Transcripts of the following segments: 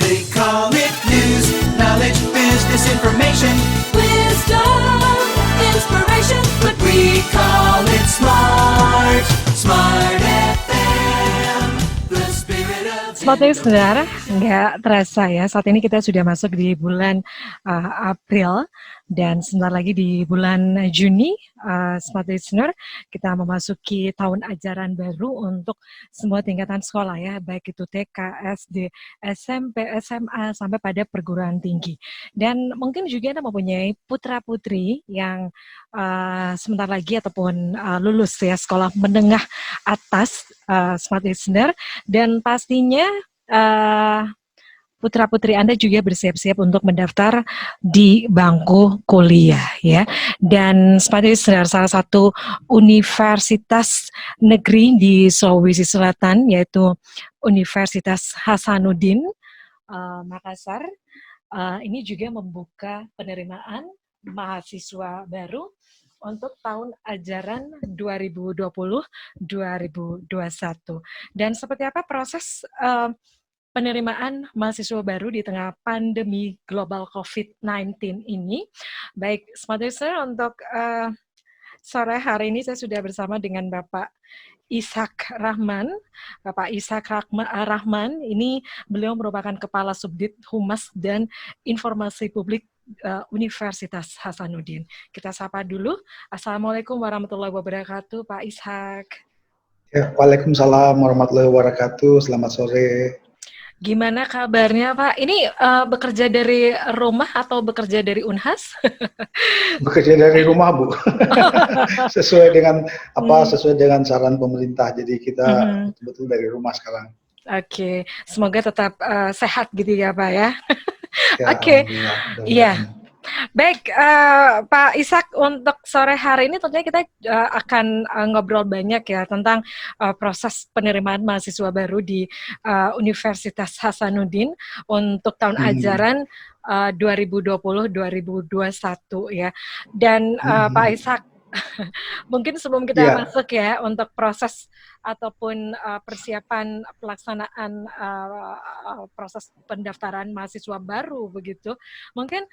They call it news, knowledge, business information, wisdom, inspiration, but we call it smart. Smart FM, the spirit of Smart listener, nggak terasa ya, saat ini kita sudah masuk di bulan April dan sebentar lagi di bulan Juni, Smart listener, kita memasuki tahun ajaran baru untuk semua tingkatan sekolah ya, baik itu TK, SD, SMP, SMA, sampai pada perguruan tinggi. Dan mungkin juga Anda mempunyai putra-putri yang sebentar lagi ataupun lulus ya sekolah menengah atas, Smart listener, dan pastinya putra-putri Anda juga bersiap-siap untuk mendaftar di bangku kuliah ya. Dan seperti salah satu universitas negeri di Sulawesi Selatan yaitu Universitas Hasanuddin Makassar ini juga membuka penerimaan mahasiswa baru untuk tahun ajaran 2020-2021. Dan seperti apa proses penerimaan mahasiswa baru di tengah pandemi global COVID-19 ini? Baik, Smart Listener, untuk sore hari ini saya sudah bersama dengan Bapak Ishak Rahman. Bapak Ishak Rahman ini beliau merupakan Kepala Subdit Humas dan Informasi Publik Universitas Hasanuddin. Kita sapa dulu. Assalamualaikum warahmatullahi wabarakatuh, Pak Ishak. Ya, Waalaikumsalam warahmatullahi wabarakatuh. Selamat sore. Gimana kabarnya, Pak? Ini bekerja dari rumah atau bekerja dari Unhas? Bekerja dari rumah, Bu. Sesuai dengan sesuai dengan saran pemerintah. Jadi kita betul-betul dari rumah sekarang. Oke, semoga tetap sehat gitu ya, Pak ya. Ya, Oke, iya. Baik, Pak Ishak, untuk sore hari ini tentunya kita akan ngobrol banyak ya tentang proses penerimaan mahasiswa baru di Universitas Hasanuddin untuk tahun ajaran 2020-2021 ya. Dan Pak Ishak, mungkin sebelum kita masuk ya untuk proses ataupun persiapan pelaksanaan proses pendaftaran mahasiswa baru begitu, mungkin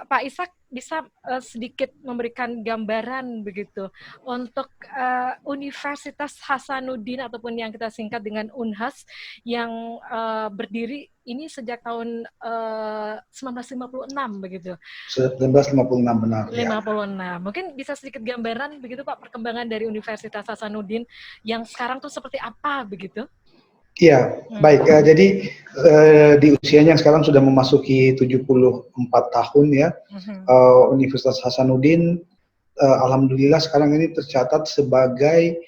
Pak Ishak bisa sedikit memberikan gambaran begitu untuk Universitas Hasanuddin ataupun yang kita singkat dengan Unhas yang berdiri ini sejak tahun 1956 begitu. 1956 benar. 56. Ya. Mungkin bisa sedikit gambaran begitu Pak perkembangan dari Universitas Hasanuddin yang sekarang tuh seperti apa begitu? Iya, baik. Jadi di usianya yang sekarang sudah memasuki 74 tahun ya, Universitas Hasanuddin alhamdulillah sekarang ini tercatat sebagai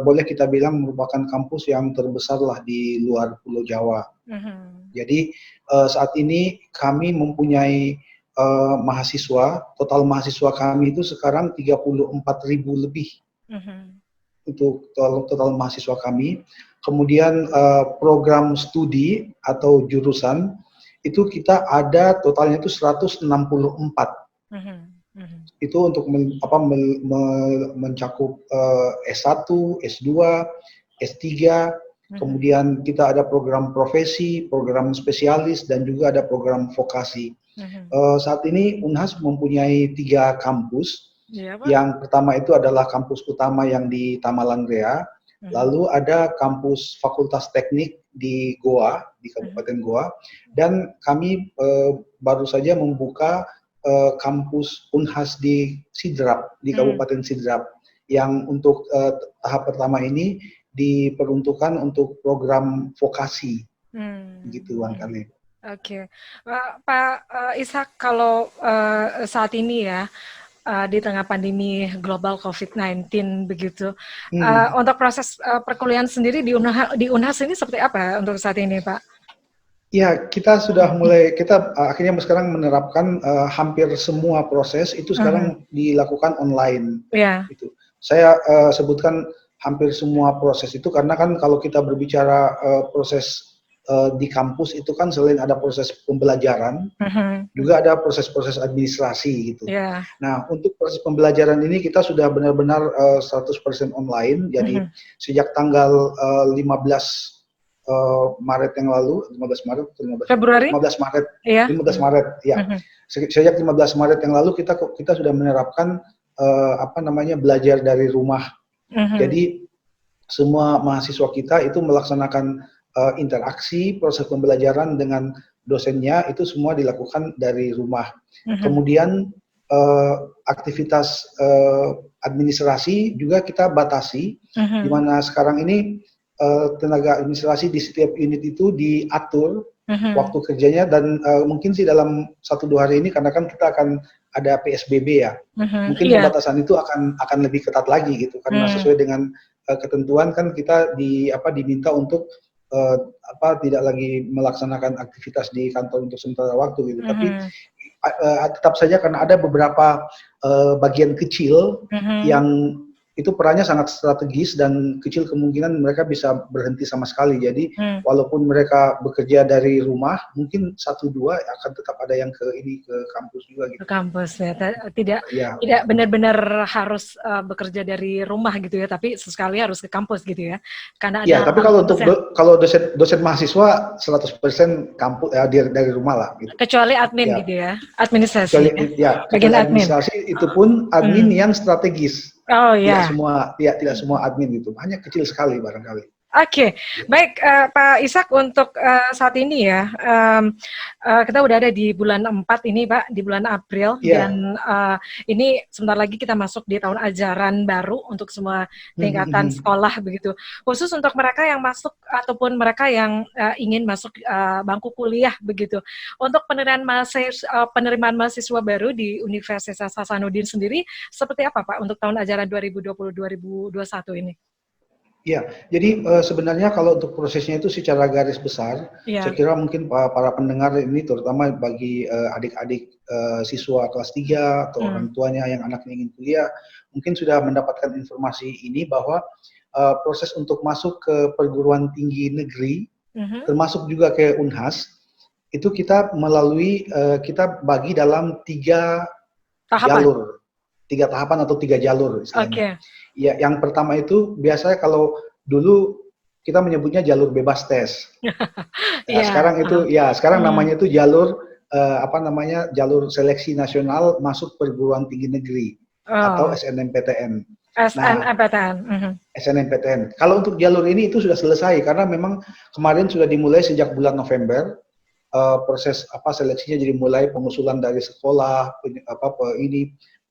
boleh kita bilang merupakan kampus yang terbesar lah di luar Pulau Jawa. Jadi saat ini kami mempunyai mahasiswa, total mahasiswa kami itu sekarang 34.000 lebih. Untuk total mahasiswa kami. Kemudian program studi atau jurusan itu kita ada totalnya itu 164. Itu untuk mencakup S1, S2, S3, kemudian kita ada program profesi, program spesialis, dan juga ada program vokasi. Saat ini Unhas mempunyai 3 kampus. Yang pertama itu adalah kampus utama yang di Tamalangrea, lalu ada kampus Fakultas Teknik di Goa, di Kabupaten Goa, dan kami baru saja membuka kampus Unhas di Sidrap, di Kabupaten Sidrap, yang untuk tahap pertama ini diperuntukkan untuk program vokasi, begitu Wan Kali. Oke, Pak Ishak, kalau saat ini ya di tengah pandemi global COVID-19 begitu, untuk proses perkuliahan sendiri di Unhas ini seperti apa untuk saat ini, Pak? Ya, kita sudah mulai, kita akhirnya sekarang menerapkan hampir semua proses itu sekarang dilakukan online. Gitu. Saya sebutkan hampir semua proses itu karena kan kalau kita berbicara proses di kampus itu kan selain ada proses pembelajaran, juga ada proses-proses administrasi gitu. Nah, untuk proses pembelajaran ini kita sudah benar-benar 100% online. Jadi sejak tanggal 15 Maret yang lalu, 15 Maret, 15 Februari? 15 Maret, Iya. 15 Maret, ya. Sejak 15 Maret yang lalu kita sudah menerapkan belajar dari rumah. Jadi semua mahasiswa kita itu melaksanakan interaksi proses pembelajaran dengan dosennya itu semua dilakukan dari rumah. Kemudian aktivitas administrasi juga kita batasi, di mana sekarang ini tenaga administrasi di setiap unit itu diatur waktu kerjanya dan mungkin sih dalam 1-2 hari ini karena kan kita akan ada PSBB ya, mungkin pembatasan itu akan lebih ketat lagi gitu karena sesuai dengan ketentuan kan kita diminta untuk tidak lagi melaksanakan aktivitas di kantor untuk sementara waktu gitu. Tapi tetap saja karena ada beberapa bagian kecil yang itu perannya sangat strategis dan kecil kemungkinan mereka bisa berhenti sama sekali. Jadi walaupun mereka bekerja dari rumah, mungkin 1-2 akan tetap ada yang ke kampus juga gitu. Ke kampus ya, tidak benar-benar harus bekerja dari rumah gitu ya, tapi sesekali harus ke kampus gitu ya. Karena ada tapi kalau dosen mahasiswa 100% kampus dari rumah lah gitu. Kecuali admin gitu ya, administrasi. Bagian administrasi itu pun admin yang strategis. Oh ya. Tidak semua admin gitu, hanya kecil sekali barangkali. Oke, baik Pak Ishak untuk saat ini ya, kita udah ada di bulan 4 ini Pak, di bulan April, dan ini sebentar lagi kita masuk di tahun ajaran baru untuk semua tingkatan sekolah begitu. Khusus untuk mereka yang masuk ataupun mereka yang ingin masuk bangku kuliah begitu. Untuk penerimaan mahasiswa baru di Universitas Hasanuddin sendiri, seperti apa Pak untuk tahun ajaran 2020-2021 ini? Ya, jadi sebenarnya kalau untuk prosesnya itu secara garis besar, saya kira mungkin para pendengar ini terutama bagi adik-adik siswa kelas 3 atau orang tuanya yang anaknya ingin kuliah, mungkin sudah mendapatkan informasi ini bahwa proses untuk masuk ke perguruan tinggi negeri, termasuk juga ke Unhas, itu kita kita bagi dalam 3 jalur. 3 tahapan atau 3 jalur istilahnya. Ya, yang pertama itu biasanya kalau dulu kita menyebutnya jalur bebas tes. Sekarang namanya itu jalur jalur seleksi nasional masuk perguruan tinggi negeri atau SNMPTN. SNMPTN. Kalau untuk jalur ini itu sudah selesai karena memang kemarin sudah dimulai sejak bulan November. Proses seleksinya jadi mulai pengusulan dari sekolah,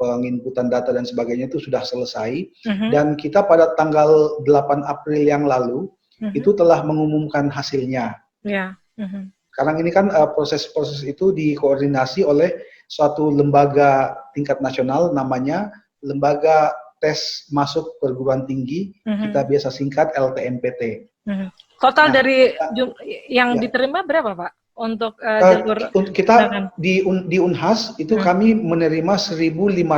penginputan data dan sebagainya itu sudah selesai, dan kita pada tanggal 8 April yang lalu itu telah mengumumkan hasilnya. Sekarang ini kan proses-proses itu dikoordinasi oleh suatu lembaga tingkat nasional namanya Lembaga Tes Masuk Perguruan Tinggi, kita biasa singkat LTMPT. Total dari yang diterima berapa Pak? Untuk jalur kita di Unhas itu kami menerima 1.569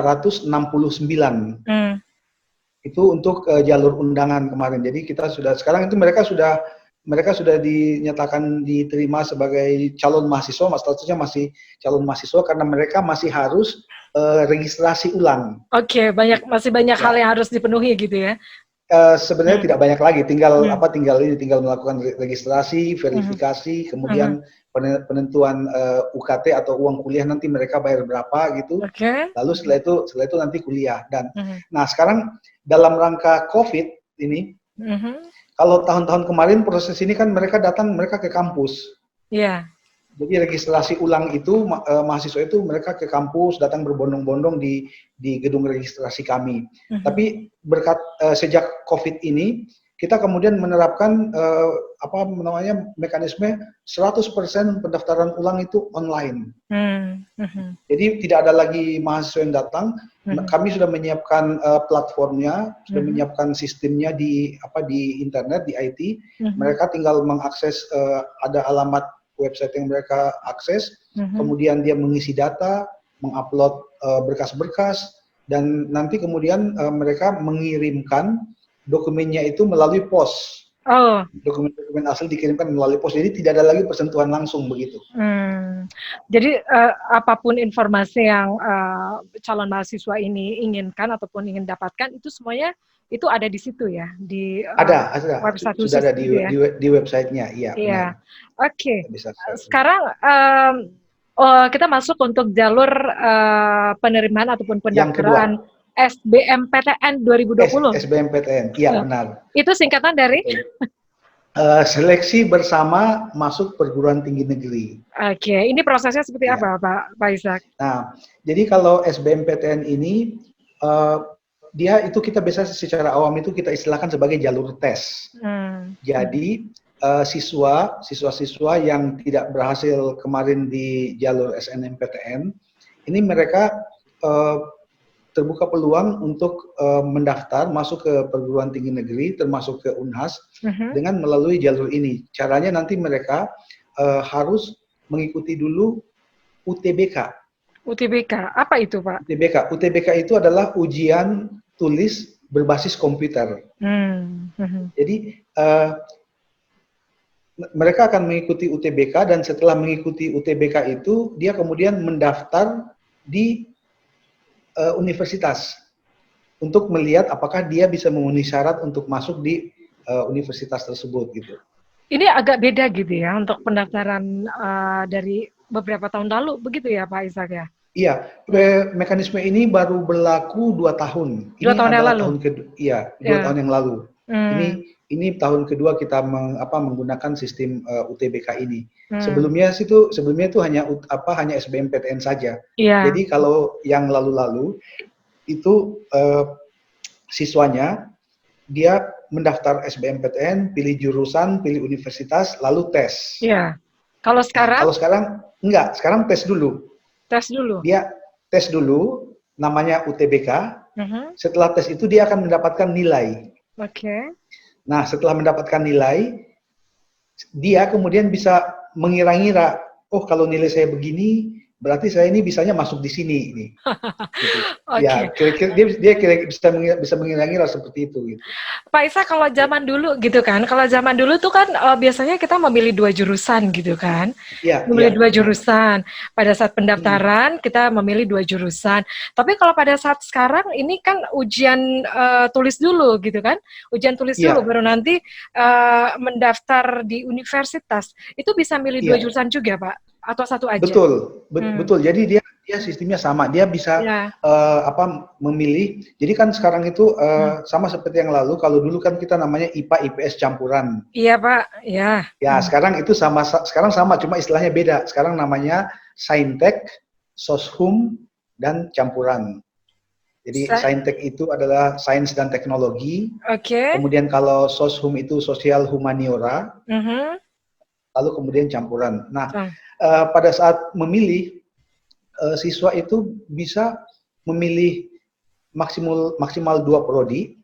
itu untuk jalur undangan kemarin. Jadi kita sekarang itu mereka sudah dinyatakan diterima sebagai calon mahasiswa, statusnya masih calon mahasiswa karena mereka masih harus registrasi ulang. Masih banyak hal yang harus dipenuhi gitu ya. Sebenarnya tidak banyak lagi, tinggal melakukan registrasi, verifikasi, kemudian penentuan UKT atau uang kuliah nanti mereka bayar berapa gitu. Lalu setelah itu nanti kuliah nah sekarang dalam rangka COVID ini, kalau tahun-tahun kemarin proses ini kan mereka ke kampus. Jadi registrasi ulang itu mahasiswa itu mereka ke kampus, datang berbondong-bondong di gedung registrasi kami. Tapi berkat sejak COVID ini kita kemudian menerapkan mekanisme 100% pendaftaran ulang itu online. Jadi tidak ada lagi mahasiswa yang datang. Kami sudah menyiapkan platformnya, sudah menyiapkan sistemnya di internet, di IT. Mereka tinggal mengakses, ada alamat website yang mereka akses, kemudian dia mengisi data, mengupload berkas-berkas, dan nanti kemudian mereka mengirimkan dokumennya itu melalui pos. Dokumen asli dikirimkan melalui pos, jadi tidak ada lagi persentuhan langsung begitu. Jadi apapun informasi yang calon mahasiswa ini inginkan ataupun ingin dapatkan itu semuanya itu ada di situ ya, di Ada, website sudah khusus ada gitu ya. di websitenya, iya Iya, benar. oke. Bisa search. Sekarang kita masuk untuk jalur penerimaan ataupun Yang kedua, pendaftaran SBMPTN 2020. SBMPTN, iya benar. Itu singkatan dari? Betul. Seleksi bersama masuk perguruan tinggi negeri. Oke, ini prosesnya seperti Ya. apa, Pak Ishak? Nah, jadi kalau SBMPTN ini dia itu kita biasa secara awam itu kita istilahkan sebagai jalur tes. Jadi siswa-siswa yang tidak berhasil kemarin di jalur SNMPTN, ini mereka terbuka peluang untuk mendaftar masuk ke perguruan tinggi negeri termasuk ke Unhas dengan melalui jalur ini. Caranya nanti mereka harus mengikuti dulu UTBK. UTBK, apa itu Pak? UTBK itu adalah ujian tulis berbasis komputer. Jadi mereka akan mengikuti UTBK dan setelah mengikuti UTBK itu dia kemudian mendaftar di universitas untuk melihat apakah dia bisa memenuhi syarat untuk masuk di universitas tersebut gitu. Ini agak beda gitu ya untuk pendaftaran dari beberapa tahun lalu begitu ya Pak Ishak ya? Iya, mekanisme ini baru berlaku 2 tahun. Ini 2 tahun yang lalu. Tahun kedua, iya, 2 tahun yang lalu. Ini tahun kedua kita menggunakan sistem UTBK ini. Sebelumnya itu hanya SBMPTN saja. Jadi kalau yang lalu-lalu itu siswanya dia mendaftar SBMPTN, pilih jurusan, pilih universitas, lalu tes. Iya. Kalau sekarang? Kalau sekarang enggak, sekarang tes dulu. Tes dulu. Dia tes dulu, namanya UTBK. Setelah tes itu dia akan mendapatkan nilai. Oke. Nah, setelah mendapatkan nilai, dia kemudian bisa mengira-ngira, oh kalau nilai saya begini, berarti saya ini bisanya masuk di sini ini. Gitu. Ya, kira-kira dia bisa mengira-ngira seperti itu gitu. Pak Isa, kalau zaman dulu gitu kan, kalau zaman dulu tuh kan biasanya kita memilih 2 jurusan gitu kan. Memilih 2 jurusan. Pada saat pendaftaran kita memilih 2 jurusan. Tapi kalau pada saat sekarang ini kan ujian tulis dulu gitu kan. Ujian tulis dulu baru nanti mendaftar di universitas. Itu bisa milih 2 jurusan juga, Pak? Atau satu aja? Betul. Jadi dia sistemnya sama. Dia bisa memilih. Jadi kan sekarang itu sama seperti yang lalu. Kalau dulu kan kita namanya IPA IPS campuran. Iya Pak. Ya. Ya sekarang itu sama. Sekarang sama, cuma istilahnya beda. Sekarang namanya Saintek, Soshum, dan campuran. Jadi Saintek itu adalah sains dan teknologi. Kemudian kalau Soshum itu sosial humaniora. Lalu kemudian campuran. Nah, pada saat memilih, siswa itu bisa memilih maksimal 2 prodi.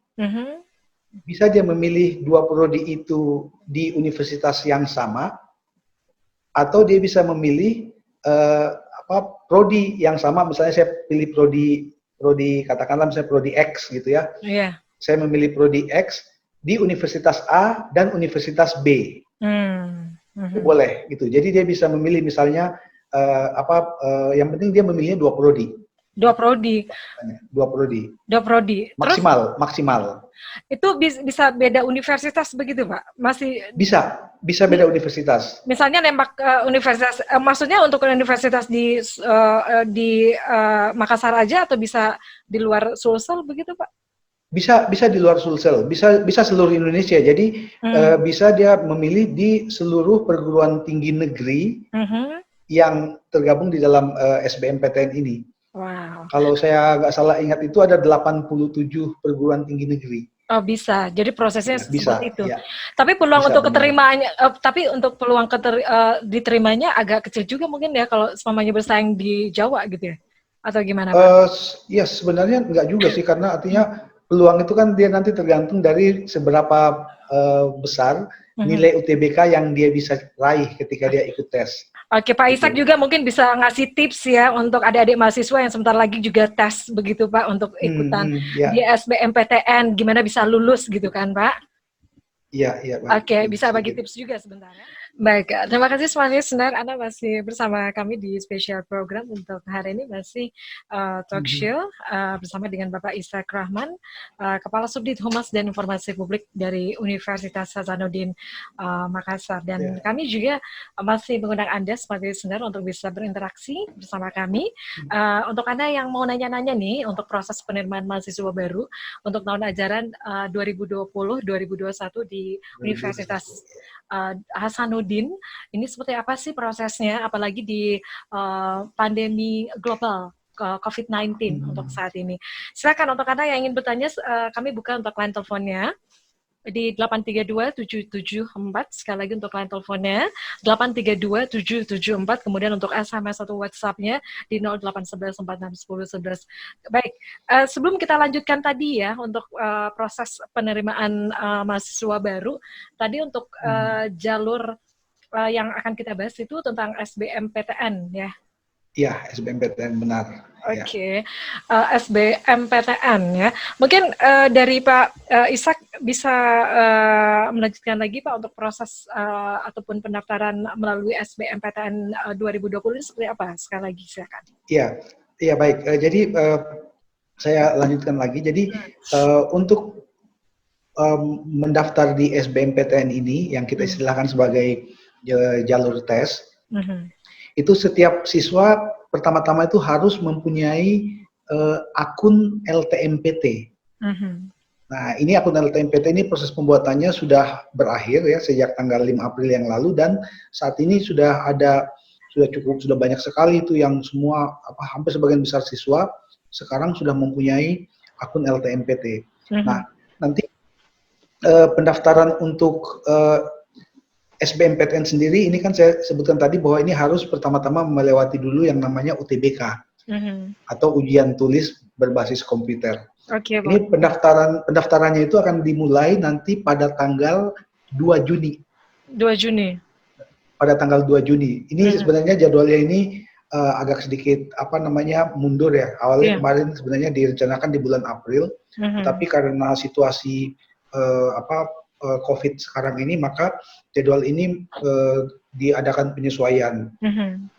Bisa dia memilih 2 prodi itu di universitas yang sama, atau dia bisa memilih prodi yang sama. Misalnya saya pilih prodi katakanlah misalnya prodi X gitu ya. Saya memilih prodi X di universitas A dan universitas B. Itu boleh gitu. Jadi dia bisa memilih misalnya yang penting dia memilihnya 2 prodi. 2 prodi. 2 prodi. 2 prodi. Maksimal. Itu bisa beda universitas begitu, Pak? Masih bisa beda universitas. Misalnya nembak universitas, maksudnya untuk universitas di Makassar aja atau bisa di luar Sulsel begitu, Pak? Bisa di luar Sulsel, bisa seluruh Indonesia. Jadi bisa dia memilih di seluruh perguruan tinggi negeri yang tergabung di dalam SBMPTN ini. Wow. Kalau saya nggak salah ingat itu ada 87 perguruan tinggi negeri. Oh bisa, jadi prosesnya seperti itu. Ya. Tapi peluang untuk keterimanya, diterimanya agak kecil juga mungkin ya kalau semuanya bersaing di Jawa gitu ya, atau gimana Pak? Ya sebenarnya nggak juga sih, karena artinya peluang itu kan dia nanti tergantung dari seberapa besar nilai UTBK yang dia bisa raih ketika dia ikut tes. Oke, Pak Ishak juga mungkin bisa ngasih tips ya untuk adik-adik mahasiswa yang sebentar lagi juga tes begitu Pak untuk ikutan di SBMPTN, gimana bisa lulus gitu kan Pak? Iya. Oke, bisa bagi tips juga sebentar ya. Baik, terima kasih semua listener. Anda masih bersama kami di spesial program untuk hari ini, masih talk show bersama dengan Bapak Ishak Rahman, Kepala Subdit Humas dan Informasi Publik dari Universitas Hasanuddin Makassar. Dan kami juga masih mengundang Anda sebagai listener untuk bisa berinteraksi bersama kami. Untuk Anda yang mau nanya-nanya nih untuk proses penerimaan mahasiswa baru untuk tahun ajaran 2020-2021 di Universitas Hasanuddin, ini seperti apa sih prosesnya, apalagi di pandemi global COVID-19 untuk saat ini. Silakan untuk Anda yang ingin bertanya, kami buka untuk line teleponnya di 832-774, sekali lagi untuk line teleponnya 832-774, kemudian untuk SMS atau WhatsApp-nya di 0811-461011. Baik, sebelum kita lanjutkan tadi ya untuk proses penerimaan mahasiswa baru, tadi untuk jalur yang akan kita bahas itu tentang SBMPTN ya. Iya, SBMPTN benar. Oke. SBMPTN ya. Mungkin dari Pak Ishak bisa melanjutkan lagi Pak untuk proses ataupun pendaftaran melalui SBMPTN 2020 ini seperti apa? Sekali lagi silakan. Iya baik. Jadi saya lanjutkan lagi. Jadi untuk mendaftar di SBMPTN ini yang kita istilahkan sebagai jalur tes, itu setiap siswa pertama-tama itu harus mempunyai akun LTMPT. Nah, ini akun LTMPT ini proses pembuatannya sudah berakhir ya sejak tanggal 5 April yang lalu, dan saat ini sudah banyak sekali itu yang semua hampir sebagian besar siswa sekarang sudah mempunyai akun LTMPT. Nah, nanti pendaftaran untuk SBMPTN sendiri ini kan saya sebutkan tadi bahwa ini harus pertama-tama melewati dulu yang namanya UTBK atau ujian tulis berbasis komputer. Ini pendaftarannya itu akan dimulai nanti pada tanggal 2 Juni. 2 Juni. Pada tanggal 2 Juni. Ini sebenarnya jadwalnya ini agak sedikit mundur ya. Awalnya kemarin sebenarnya direncanakan di bulan April, tapi karena situasi COVID sekarang ini, maka jadwal ini diadakan penyesuaian.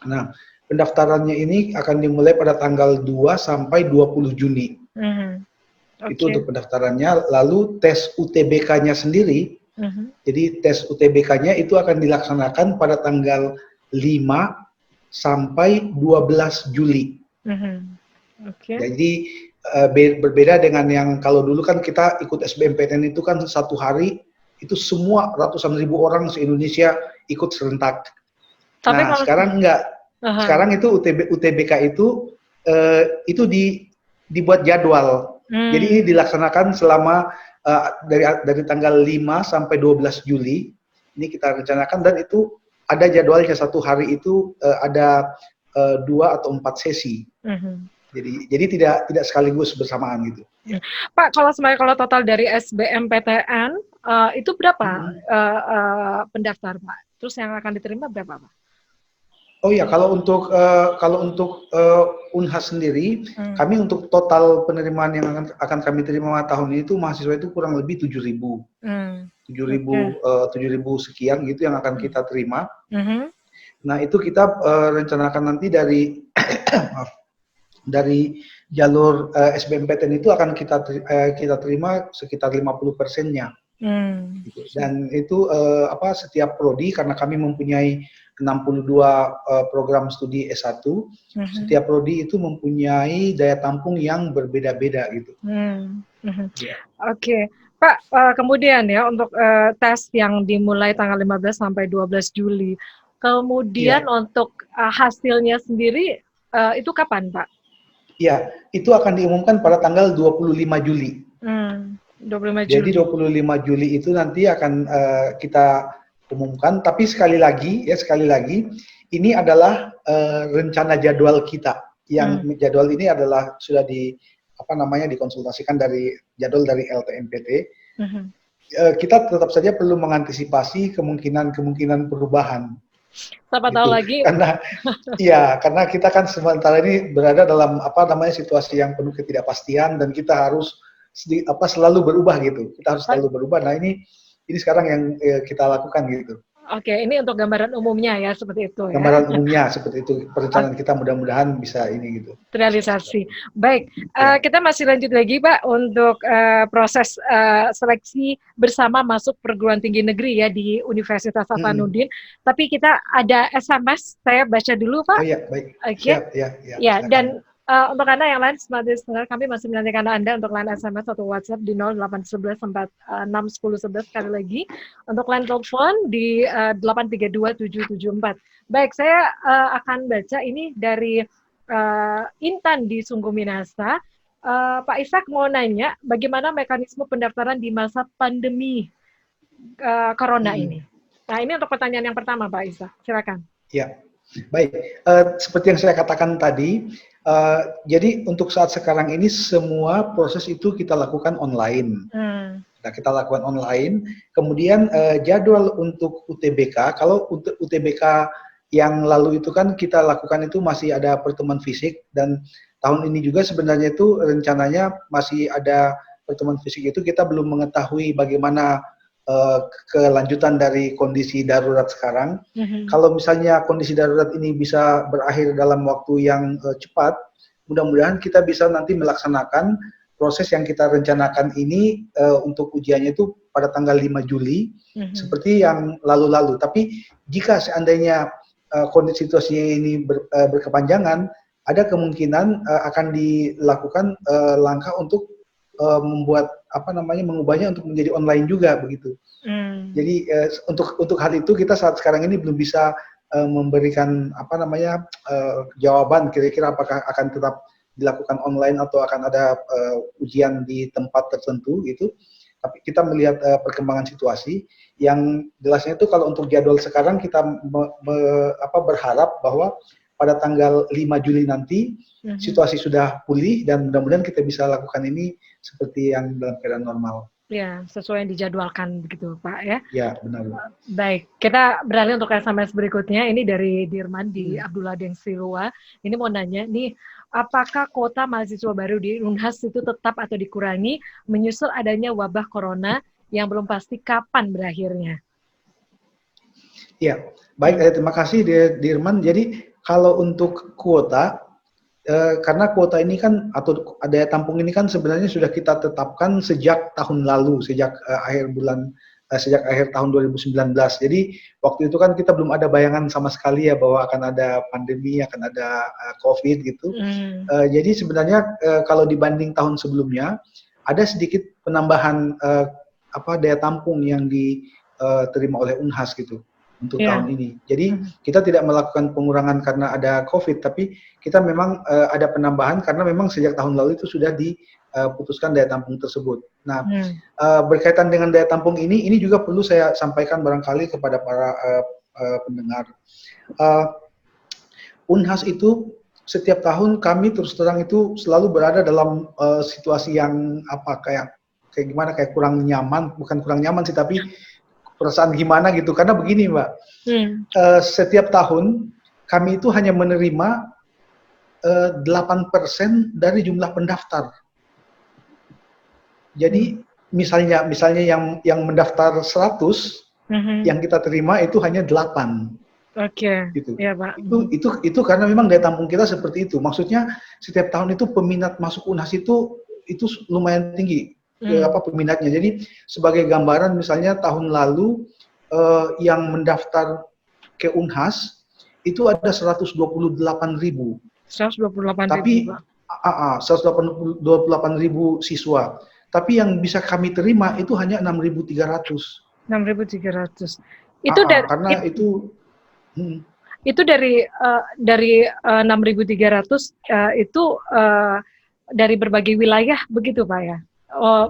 Nah, pendaftarannya ini akan dimulai pada tanggal 2 sampai 20 Juni. Itu untuk pendaftarannya. Lalu tes UTBK-nya sendiri, jadi tes UTBK-nya itu akan dilaksanakan pada tanggal 5 sampai 12 Juli. Jadi berbeda dengan yang kalau dulu kan kita ikut SBMPTN itu kan satu hari itu semua ratusan ribu orang se-Indonesia ikut serentak. Tapi nah, sekarang enggak. Sekarang itu UTBK itu dibuat jadwal. Jadi ini dilaksanakan selama dari tanggal 5 sampai 12 Juli. Ini kita rencanakan, dan itu ada jadwalnya, satu hari itu ada 2 atau 4 sesi. Jadi tidak sekaligus bersamaan gitu. Pak, kalau total dari SBMPTN itu berapa pendaftar Pak? Terus yang akan diterima berapa Pak? Oh iya, kalau untuk Unhas sendiri, kami untuk total penerimaan yang akan kami terima tahun ini itu mahasiswa itu kurang lebih 7.000. 7.000 sekian gitu yang akan kita terima. Nah, itu kita rencanakan nanti dari jalur SBMPTN itu akan kita terima sekitar 50%-nya. Dan itu setiap prodi, karena kami mempunyai 62 program studi S1, setiap prodi itu mempunyai daya tampung yang berbeda-beda gitu. Oke. Pak, kemudian ya untuk tes yang dimulai tanggal 15 sampai 12 Juli, kemudian untuk hasilnya sendiri itu kapan Pak? Ya, itu akan diumumkan pada tanggal 25 Juli. 25 Juli. Jadi 25 Juli itu nanti akan kita umumkan. Tapi sekali lagi, ini adalah rencana jadwal kita. Yang jadwal ini adalah sudah dikonsultasikan dari jadwal dari LTMPT. Kita tetap saja perlu mengantisipasi kemungkinan perubahan. Siapa tahu lagi. Karena kita kan sementara ini berada dalam situasi yang penuh ketidakpastian, dan kita harus selalu berubah gitu. Kita harus selalu berubah. Nah, ini sekarang yang kita lakukan gitu. Oke, ini untuk gambaran umumnya ya seperti itu ya. Gambaran umumnya seperti itu. Perencanaan kita mudah-mudahan bisa ini gitu. Terrealisasi. Baik, Ya. kita masih lanjut lagi Pak untuk proses seleksi bersama masuk perguruan tinggi negeri ya di Universitas Hasanuddin. Tapi kita ada SMS, saya baca dulu Pak. Oh iya, baik. Oke. Siap, ya. Ya, dan untuk Anda yang lain, Smart Listener, kami masih menantikan Anda untuk line SMS atau WhatsApp di 0811 461011 sekali lagi. Untuk line telepon di 832774. Baik, saya akan baca ini dari Intan di Sungguh Minasa. Pak Ishak mau nanya, bagaimana mekanisme pendaftaran di masa pandemi corona ini? Nah, ini untuk pertanyaan yang pertama, Pak Ishak. Silakan. Ya, baik. Seperti yang saya katakan tadi, jadi untuk saat sekarang ini semua proses itu kita lakukan online. Nah, kita lakukan online. Kemudian jadwal untuk UTBK, kalau untuk UTBK yang lalu itu kan kita lakukan itu masih ada pertemuan fisik, dan tahun ini juga sebenarnya itu rencananya masih ada pertemuan fisik. Itu kita belum mengetahui bagaimana kelanjutan dari kondisi darurat sekarang. Kalau misalnya kondisi darurat ini bisa berakhir dalam waktu yang cepat, mudah-mudahan kita bisa nanti melaksanakan proses yang kita rencanakan ini untuk ujiannya itu pada tanggal 5 Juli, seperti yang lalu-lalu. Tapi jika seandainya kondisi situasi ini berkepanjangan, ada kemungkinan akan dilakukan langkah untuk membuat mengubahnya untuk menjadi online juga begitu. Jadi untuk hal itu kita saat sekarang ini belum bisa memberikan jawaban kira-kira apakah akan tetap dilakukan online atau akan ada ujian di tempat tertentu gitu. Tapi kita melihat perkembangan situasi. Yang jelasnya itu kalau untuk jadwal sekarang kita berharap bahwa pada tanggal 5 Juli nanti situasi sudah pulih dan mudah-mudahan kita bisa lakukan ini seperti yang dalam keadaan normal. Ya, sesuai yang dijadwalkan begitu Pak ya. Ya, benar. Baik, kita beralih untuk SMS berikutnya. Ini dari Dirman di Abdullah Deng Silwa. Ini mau nanya nih, apakah kuota mahasiswa baru di Unhas itu tetap atau dikurangi menyusul adanya wabah corona yang belum pasti kapan berakhirnya? Ya, baik. Terima kasih Dirman. Jadi kalau untuk kuota, karena kuota ini kan atau daya tampung ini kan sebenarnya sudah kita tetapkan sejak tahun lalu, sejak akhir tahun 2019. Jadi waktu itu kan kita belum ada bayangan sama sekali ya bahwa akan ada pandemi, akan ada COVID gitu. Jadi sebenarnya kalau dibanding tahun sebelumnya ada sedikit penambahan daya tampung yang diterima oleh Unhas gitu untuk tahun ini. Jadi kita tidak melakukan pengurangan karena ada COVID, tapi kita memang ada penambahan karena memang sejak tahun lalu itu sudah diputuskan daya tampung tersebut. Nah, berkaitan dengan daya tampung ini juga perlu saya sampaikan barangkali kepada para pendengar. Unhas itu setiap tahun kami terus terang itu selalu berada dalam situasi yang kayak gimana, kayak kurang nyaman, bukan kurang nyaman sih, tapi perasaan gimana gitu, karena begini Mbak, setiap tahun kami itu hanya menerima 8% dari jumlah pendaftar. Jadi misalnya yang mendaftar 100, yang kita terima itu hanya 8. Oke. Gitu. Ya, Pak. Itu karena memang daya tampung kita seperti itu. Maksudnya setiap tahun itu peminat masuk Unhas itu lumayan tinggi. Peminatnya. Jadi sebagai gambaran misalnya tahun lalu yang mendaftar ke Unhas itu ada 128.000. 128.000. Tapi 128.000 siswa. Tapi yang bisa kami terima itu hanya 6.300. 6.300. Itu dari 6.300 itu dari berbagai wilayah begitu Pak ya?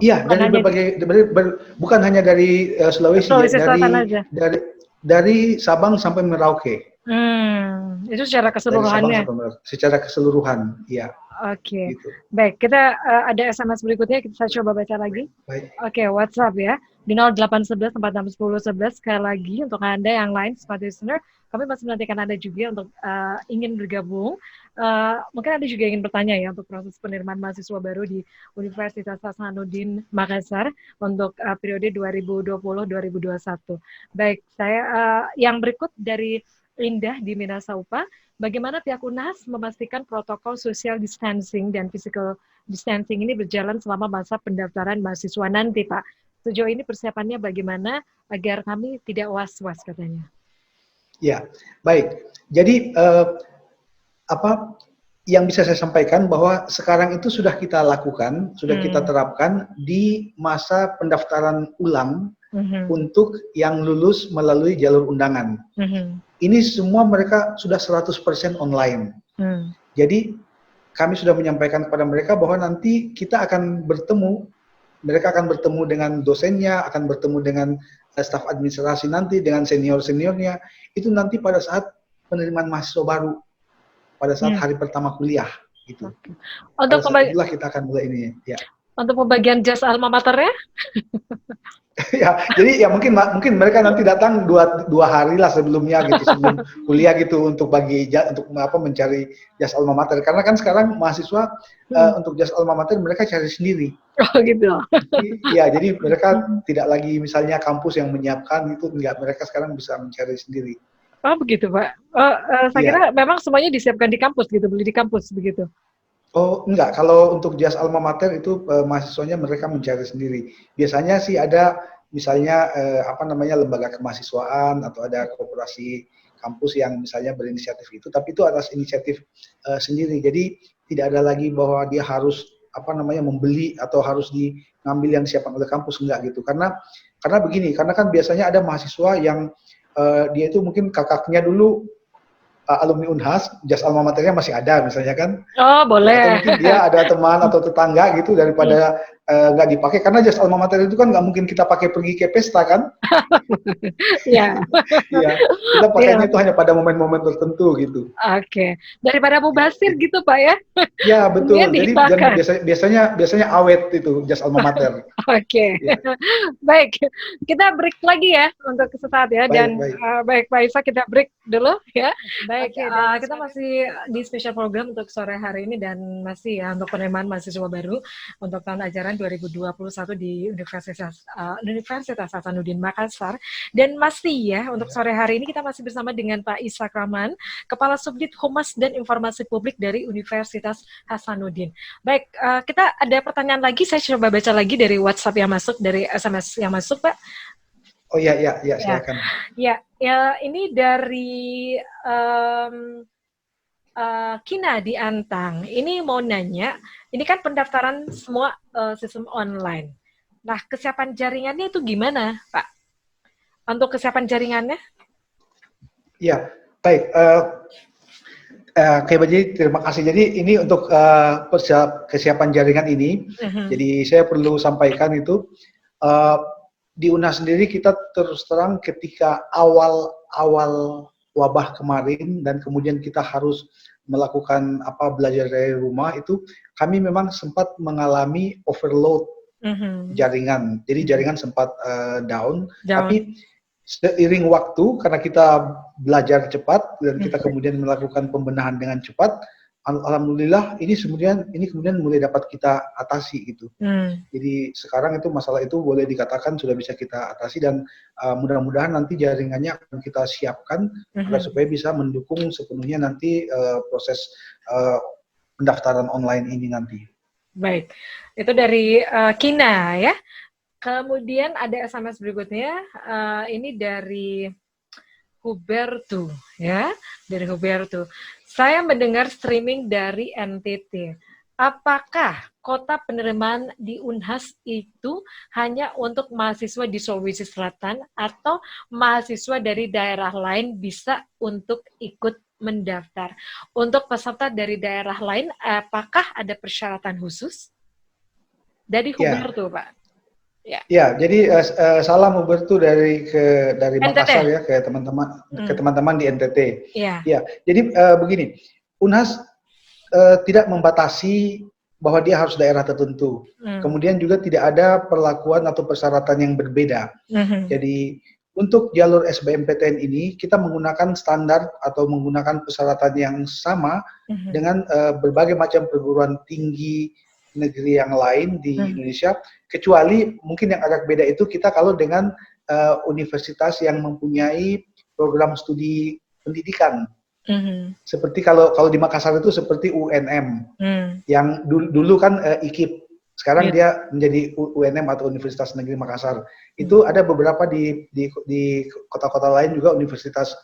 Iya, dari bukan hanya dari Sulawesi ya, dari Sabang sampai Merauke. Itu secara keseluruhannya. Secara keseluruhan, iya. Oke. Gitu. Baik, kita ada SMS berikutnya, saya coba baca lagi. Baik. Oke, WhatsApp ya. di 0811 4610 11. Sekali lagi untuk Anda yang lain smart listener, kami masih menantikan Anda juga untuk ingin bergabung. Mungkin Anda juga ingin bertanya ya untuk proses penerimaan mahasiswa baru di Universitas Hasanuddin Makassar untuk periode 2020-2021. Baik, saya yang berikut dari Indah di Minasaupa, bagaimana pihak UNHAS memastikan protokol social distancing dan physical distancing ini berjalan selama masa pendaftaran mahasiswa nanti, Pak? Sejauh ini persiapannya bagaimana agar kami tidak was-was katanya? Ya, baik. Jadi apa yang bisa saya sampaikan bahwa sekarang itu sudah kita lakukan, sudah kita terapkan di masa pendaftaran ulang untuk yang lulus melalui jalur undangan. Ini semua mereka sudah 100% online. Jadi kami sudah menyampaikan kepada mereka bahwa nanti kita akan bertemu, mereka akan bertemu dengan dosennya, akan bertemu dengan staf administrasi nanti, dengan senior-seniornya, itu nanti pada saat penerimaan mahasiswa baru, pada saat hari pertama kuliah, gitu. Untuk itulah kita akan mulai ini, ya. Untuk pembagian jas alma maternya? Ya, jadi ya mungkin mereka nanti datang dua hari lah sebelumnya gitu, sebelum kuliah gitu, untuk mencari jas alma mater, karena kan sekarang mahasiswa untuk jas alma mater mereka cari sendiri. Oh gitu. Jadi mereka tidak lagi misalnya kampus yang menyiapkan, itu enggak, mereka sekarang bisa mencari sendiri. Oh begitu Pak. Saya kira memang semuanya disiapkan di kampus gitu, beli di kampus begitu. Oh enggak, kalau untuk jas alma mater itu mahasiswanya mereka mencari sendiri. Biasanya sih ada misalnya lembaga kemahasiswaan atau ada koperasi kampus yang misalnya berinisiatif itu, tapi itu atas inisiatif sendiri. Jadi tidak ada lagi bahwa dia harus membeli atau harus diambil yang disiapkan oleh kampus, enggak gitu. Karena begini, karena kan biasanya ada mahasiswa yang dia itu mungkin kakaknya dulu alumni UNHAS, jas alma maternya masih ada misalnya kan. Oh boleh. Atau mungkin dia ada teman atau tetangga gitu, daripada nggak dipakai, karena jas alma mater itu kan nggak mungkin kita pakai pergi ke pesta kan. Iya. Iya, kita pakainya itu hanya pada momen-momen tertentu gitu. Oke. Daripada mubazir gitu Pak ya. Ya betul. Jadi biasanya awet itu jas alma mater. Oke. Ya. Baik, kita break lagi ya untuk sesaat ya. Baik Pak Isa, kita break dulu ya. Baik, kita masih di spesial program untuk sore hari ini, dan masih ya untuk penerimaan mahasiswa baru untuk tahun ajaran 2021 di Universitas Hasanuddin Makassar. Dan masih ya untuk sore hari ini kita masih bersama dengan Pak Ishak Rahman, Kepala Subdit Humas dan Informasi Publik dari Universitas Hasanuddin. Baik, kita ada pertanyaan lagi, saya coba baca lagi dari WhatsApp yang masuk, dari SMS yang masuk Pak. Oh iya, silakan. Ya, ini dari Kina di Antang. Ini mau nanya, ini kan pendaftaran semua sistem online. Nah, kesiapan jaringannya itu gimana, Pak? Untuk kesiapan jaringannya? Ya, baik. Jadi terima kasih. Jadi ini untuk kesiapan jaringan ini, jadi saya perlu sampaikan itu, di UNHAS sendiri kita terus terang ketika awal wabah kemarin dan kemudian kita harus melakukan belajar dari rumah, itu kami memang sempat mengalami overload jaringan. Jadi jaringan sempat down. Tapi seiring waktu, karena kita belajar cepat dan kita kemudian melakukan pembenahan dengan cepat, alhamdulillah ini kemudian mulai dapat kita atasi gitu. Jadi sekarang itu masalah itu boleh dikatakan sudah bisa kita atasi, dan mudah-mudahan nanti jaringannya akan kita siapkan agar supaya bisa mendukung sepenuhnya nanti proses pendaftaran online ini nanti. Baik, itu dari Kina ya. Kemudian ada SMS berikutnya, ini dari Hubertu ya, dari Hubertu. Saya mendengar streaming dari NTT. Apakah kota penerimaan di UNHAS itu hanya untuk mahasiswa di Sulawesi Selatan, atau mahasiswa dari daerah lain bisa untuk ikut mendaftar? Untuk peserta dari daerah lain, apakah ada persyaratan khusus? Dari Hubertu, Pak. Ya, jadi salam Hubertu dari Makassar ya, ke teman-teman di NTT. Ya, jadi begini, UNHAS tidak membatasi bahwa dia harus daerah tertentu. Kemudian juga tidak ada perlakuan atau persyaratan yang berbeda. Jadi untuk jalur SBMPTN ini kita menggunakan standar atau menggunakan persyaratan yang sama dengan berbagai macam perguruan tinggi negeri yang lain di Indonesia, kecuali mungkin yang agak beda itu kita kalau dengan universitas yang mempunyai program studi pendidikan. Seperti kalau di Makassar itu seperti UNM, yang dulu kan IKIP, sekarang dia menjadi UNM atau Universitas Negeri Makassar. Itu ada beberapa di kota-kota lain juga universitas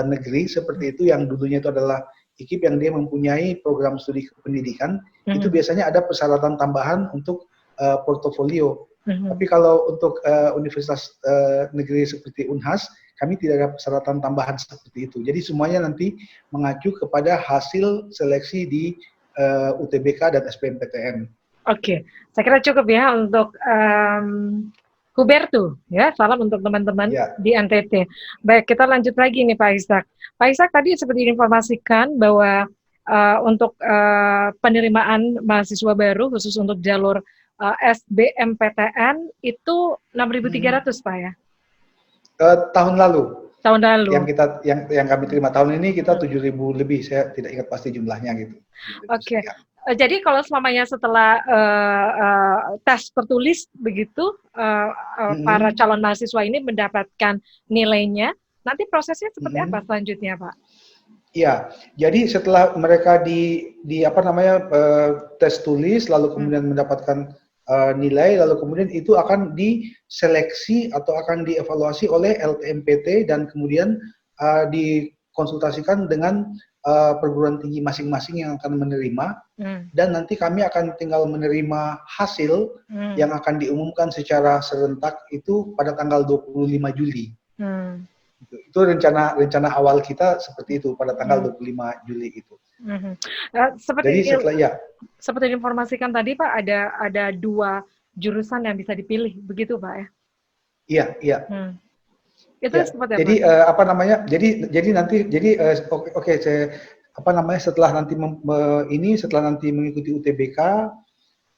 negeri seperti itu yang dulunya itu adalah IKIP yang dia mempunyai program studi pendidikan. Itu biasanya ada persyaratan tambahan untuk portofolio. Tapi kalau untuk universitas negeri seperti Unhas, kami tidak ada persyaratan tambahan seperti itu. Jadi semuanya nanti mengacu kepada hasil seleksi di UTBK dan SBMPTN. Oke, saya kira cukup ya untuk Huberto, ya, salam untuk teman-teman di NTT. Baik, kita lanjut lagi nih Pak Ishak. Pak Ishak tadi seperti diinformasikan bahwa untuk penerimaan mahasiswa baru khusus untuk jalur SBMPTN itu 6.300 Pak ya? Tahun lalu. Tahun lalu. Yang kami terima tahun ini kita 7.000 lebih, saya tidak ingat pasti jumlahnya gitu. Oke. Jadi kalau selamanya setelah tes tertulis begitu, para calon mahasiswa ini mendapatkan nilainya, nanti prosesnya seperti apa selanjutnya, Pak? Iya, jadi setelah mereka di tes tulis, lalu kemudian mendapatkan nilai, lalu kemudian itu akan diseleksi atau akan dievaluasi oleh LTMPT dan kemudian dikonsultasikan dengan perguruan tinggi masing-masing yang akan menerima, dan nanti kami akan tinggal menerima hasil yang akan diumumkan secara serentak itu pada tanggal 25 Juli. Itu rencana awal kita seperti itu pada tanggal 25 Juli itu. Seperti diinformasikan tadi Pak, ada 2 jurusan yang bisa dipilih, begitu Pak ya? Iya. Itu seperti apa? Setelah nanti mengikuti UTBK,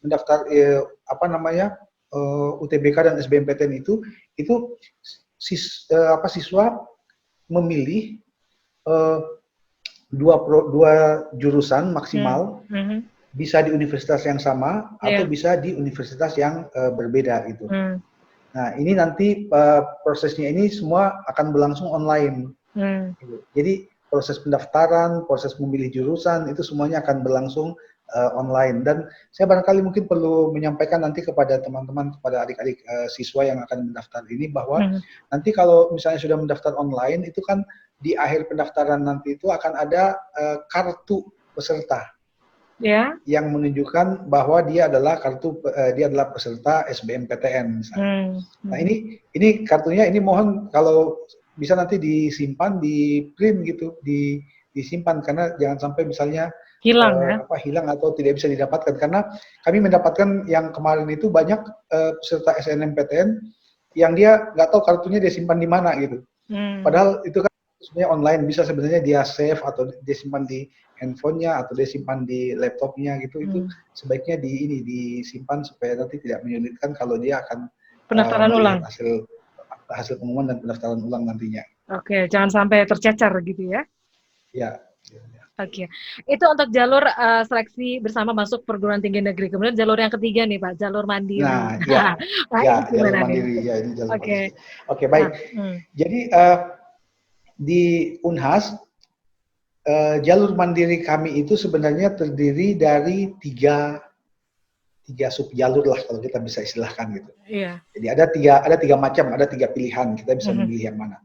mendaftar UTBK dan SBMPTN itu siswa memilih 2 jurusan maksimal, bisa di universitas yang sama atau bisa di universitas yang berbeda gitu. Nah, ini nanti prosesnya ini semua akan berlangsung online. Jadi proses pendaftaran, proses memilih jurusan itu semuanya akan berlangsung online. Dan saya barangkali mungkin perlu menyampaikan nanti kepada teman-teman, kepada adik-adik siswa yang akan mendaftar ini bahwa nanti kalau misalnya sudah mendaftar online itu kan di akhir pendaftaran nanti itu akan ada kartu peserta. Yang menunjukkan bahwa dia adalah peserta SBMPTN misalnya. Nah, ini kartunya ini mohon kalau bisa nanti disimpan, di print gitu, disimpan karena jangan sampai misalnya hilang atau tidak bisa didapatkan, karena kami mendapatkan yang kemarin itu banyak peserta SNMPTN yang dia nggak tahu kartunya dia simpan di mana gitu. Padahal itu kan sebenarnya online, bisa sebenarnya dia save atau dia simpan di handphonenya atau dia simpan di laptopnya gitu. Itu sebaiknya disimpan supaya nanti tidak menyulitkan kalau dia akan pendaftaran ulang, hasil pengumuman dan pendaftaran ulang nantinya. Oke, jangan sampai tercecer gitu ya. Ya. Oke, itu untuk jalur seleksi bersama masuk perguruan tinggi negeri. Kemudian jalur yang ketiga nih Pak, jalur mandiri. Jalur mandiri. Ya, ini jalur mandiri. Oke, baik. Jadi di Unhas jalur mandiri kami itu sebenarnya terdiri dari tiga sub jalur lah kalau kita bisa istilahkan gitu. Jadi ada tiga macam, ada 3 pilihan, kita bisa memilih yang mana.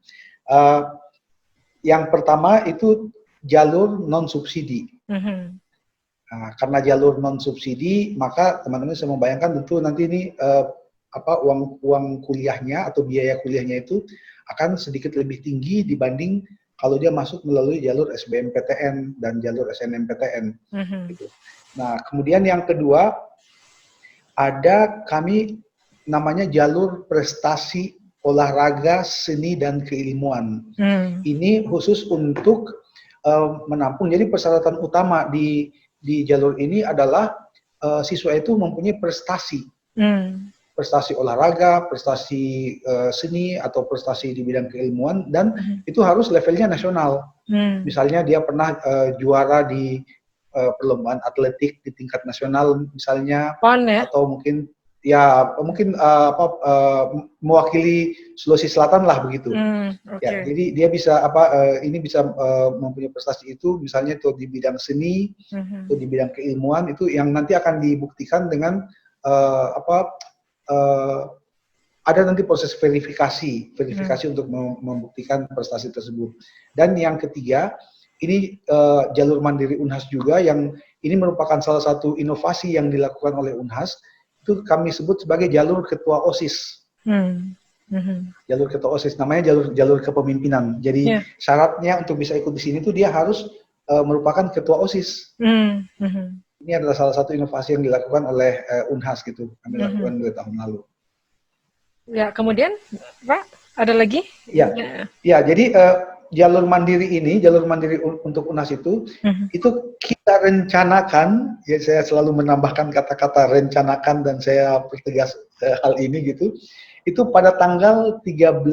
Yang pertama itu jalur non subsidi. Nah, karena jalur non subsidi, maka teman-teman bisa membayangkan tentu nanti ini uang kuliahnya atau biaya kuliahnya itu akan sedikit lebih tinggi dibanding kalau dia masuk melalui jalur SBMPTN dan jalur SNMPTN. Gitu. Nah, kemudian yang kedua, ada kami namanya jalur prestasi olahraga, seni, dan keilmuan. Ini khusus untuk menampung, jadi persyaratan utama di jalur ini adalah siswa itu mempunyai prestasi. Hmm. Prestasi olahraga, prestasi seni, atau prestasi di bidang keilmuan, dan itu harus levelnya nasional. Misalnya dia pernah juara di perlombaan atletik di tingkat nasional misalnya, PON ya? atau mungkin mewakili Sulawesi Selatan lah begitu. Ya, jadi dia bisa bisa mempunyai prestasi itu, misalnya itu di bidang seni, atau di bidang keilmuan, itu yang nanti akan dibuktikan dengan ada nanti proses verifikasi untuk membuktikan prestasi tersebut. Dan yang ketiga, ini jalur mandiri Unhas juga, yang ini merupakan salah satu inovasi yang dilakukan oleh Unhas, itu kami sebut sebagai jalur ketua OSIS. Jalur ketua OSIS, namanya jalur kepemimpinan. Jadi syaratnya untuk bisa ikut di sini itu dia harus merupakan ketua OSIS. Ini adalah salah satu inovasi yang dilakukan oleh Unhas gitu, kami lakukan 2 tahun lalu. Ya, kemudian Pak, ada lagi? Ya, jadi jalur mandiri untuk Unhas itu kita rencanakan, ya saya selalu menambahkan kata-kata rencanakan dan saya pertegas hal ini gitu, itu pada tanggal 13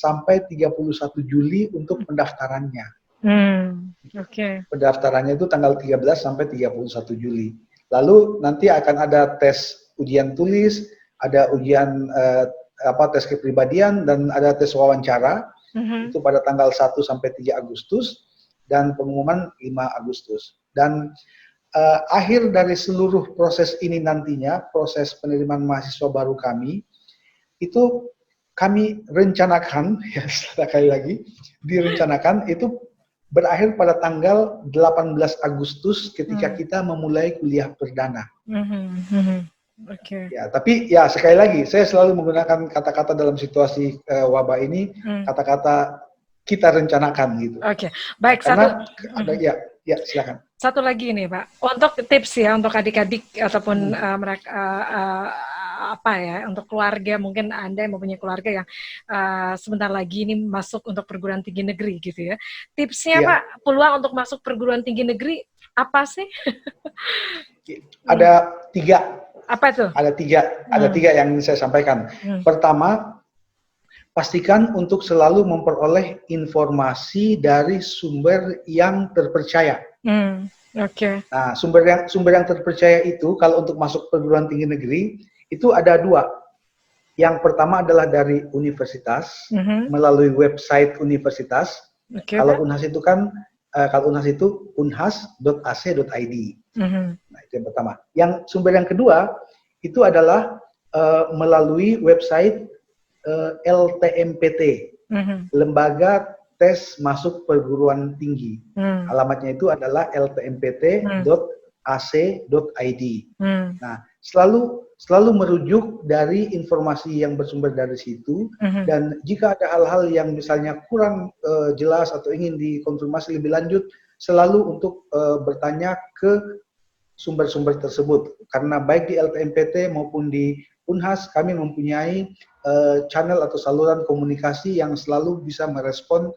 sampai 31 Juli untuk pendaftarannya. Pendaftarannya itu tanggal 13 sampai 31 Juli. Lalu nanti akan ada tes ujian tulis, ada ujian tes kepribadian, dan ada tes wawancara. Itu pada tanggal 1 sampai 3 Agustus, dan pengumuman 5 Agustus. Dan akhir dari seluruh proses ini nantinya, proses penerimaan mahasiswa baru kami, itu kami rencanakan, ya sekali lagi, direncanakan itu berakhir pada tanggal 18 Agustus ketika kita memulai kuliah perdana. Ya, tapi ya sekali lagi, saya selalu menggunakan kata-kata dalam situasi wabah ini, kata-kata kita rencanakan gitu. Baik. Karena ya silakan. Satu lagi nih Pak, untuk tips ya untuk adik-adik ataupun mereka untuk keluarga, mungkin Anda yang mempunyai keluarga yang sebentar lagi ini masuk untuk perguruan tinggi negeri gitu ya. Tipsnya Pak, peluang untuk masuk perguruan tinggi negeri apa sih? Ada 3. Apa itu? Ada tiga yang ingin saya sampaikan. Pertama, pastikan untuk selalu memperoleh informasi dari sumber yang terpercaya. Nah, sumber yang terpercaya itu kalau untuk masuk perguruan tinggi negeri itu ada 2. Yang pertama adalah dari universitas, melalui website universitas. Kalau Unhas itu kan unhas.ac.id. Nah, itu yang pertama. Yang sumber yang kedua itu adalah melalui website LTMPT, Lembaga Tes Masuk Perguruan Tinggi. Alamatnya itu adalah ltmpt.ac.id. Nah, selalu merujuk dari informasi yang bersumber dari situ, dan jika ada hal-hal yang misalnya kurang jelas atau ingin dikonfirmasi lebih lanjut, selalu untuk bertanya ke sumber-sumber tersebut. Karena baik di LTMPT maupun di Unhas, kami mempunyai channel atau saluran komunikasi yang selalu bisa merespon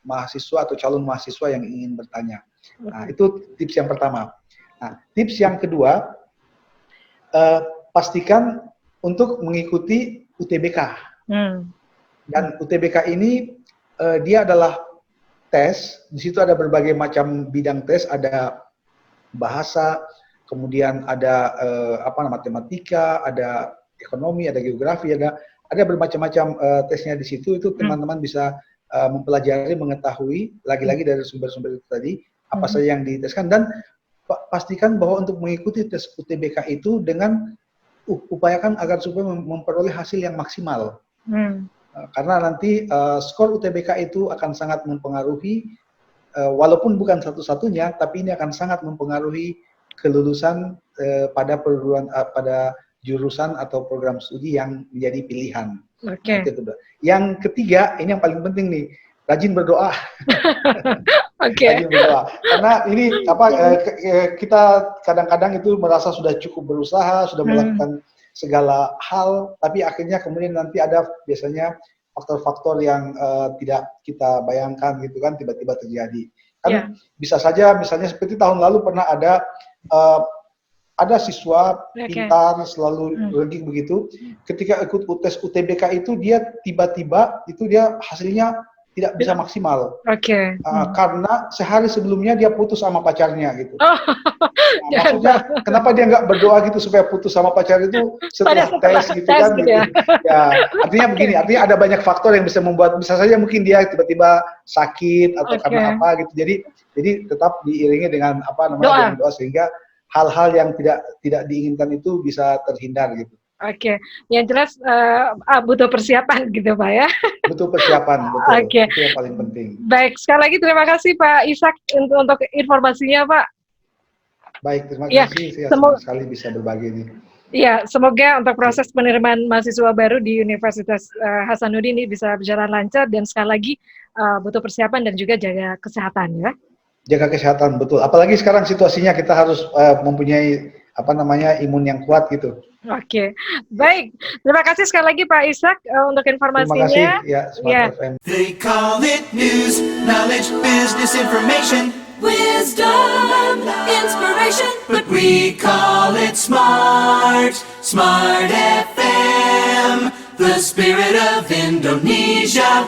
mahasiswa atau calon mahasiswa yang ingin bertanya. Nah, itu tips yang pertama. Nah, tips yang kedua, pastikan untuk mengikuti UTBK. Dan UTBK ini dia adalah tes. Di situ ada berbagai macam bidang tes, ada bahasa, kemudian ada matematika, ada ekonomi, ada geografi, ada bermacam-macam tesnya di situ. Itu teman-teman bisa mempelajari, mengetahui lagi-lagi dari sumber-sumber itu tadi apa saja yang diteskan, dan pastikan bahwa untuk mengikuti tes UTBK itu dengan upayakan agar supaya memperoleh hasil yang maksimal. Karena nanti skor UTBK itu akan sangat mempengaruhi, walaupun bukan satu-satunya, tapi ini akan sangat mempengaruhi kelulusan pada jurusan atau program studi yang menjadi pilihan. Yang ketiga, ini yang paling penting nih, rajin berdoa. Rajin berdoa. Karena ini kita kadang-kadang itu merasa sudah cukup berusaha, sudah melakukan segala hal, tapi akhirnya kemudian nanti ada biasanya faktor-faktor yang tidak kita bayangkan gitu kan, tiba-tiba terjadi. Kan bisa saja misalnya seperti tahun lalu pernah ada ada siswa Oke. pintar, selalu ranking begitu. Ketika ikut tes UTBK itu dia tiba-tiba itu dia hasilnya tidak bisa maksimal. Oke. Karena sehari sebelumnya dia putus sama pacarnya gitu. Oh, Nah, maksudnya kenapa dia nggak berdoa gitu supaya putus sama pacar itu setelah tes gitu tes kan gitu gitu. ya. Ya, artinya begini, artinya ada banyak faktor yang bisa membuat, bisa saja mungkin dia tiba-tiba sakit atau karena apa gitu. Jadi tetap diiringi dengan apa namanya dengan doa sehingga hal-hal yang tidak diinginkan itu bisa terhindar gitu. Oke, yang jelas butuh persiapan gitu Pak ya. Butuh persiapan, betul. Oke. Itu yang paling penting. Baik, sekali lagi terima kasih Pak Ishak untuk informasinya Pak. Baik, terima Ya, kasih. Saya senang sekali bisa berbagi ini. Iya, semoga untuk proses penerimaan mahasiswa baru di Universitas Hasanuddin ini bisa berjalan lancar dan sekali lagi butuh persiapan dan juga jaga kesehatan ya. Jaga kesehatan, betul. Apalagi sekarang situasinya kita harus mempunyai imun yang kuat gitu. Oke, baik. Terima kasih sekali lagi Pak Ishak untuk informasinya. Terima kasih ya, Smart FM. They call it news, knowledge, business information, wisdom, inspiration, but we call it smart. Smart FM, the spirit of Indonesia.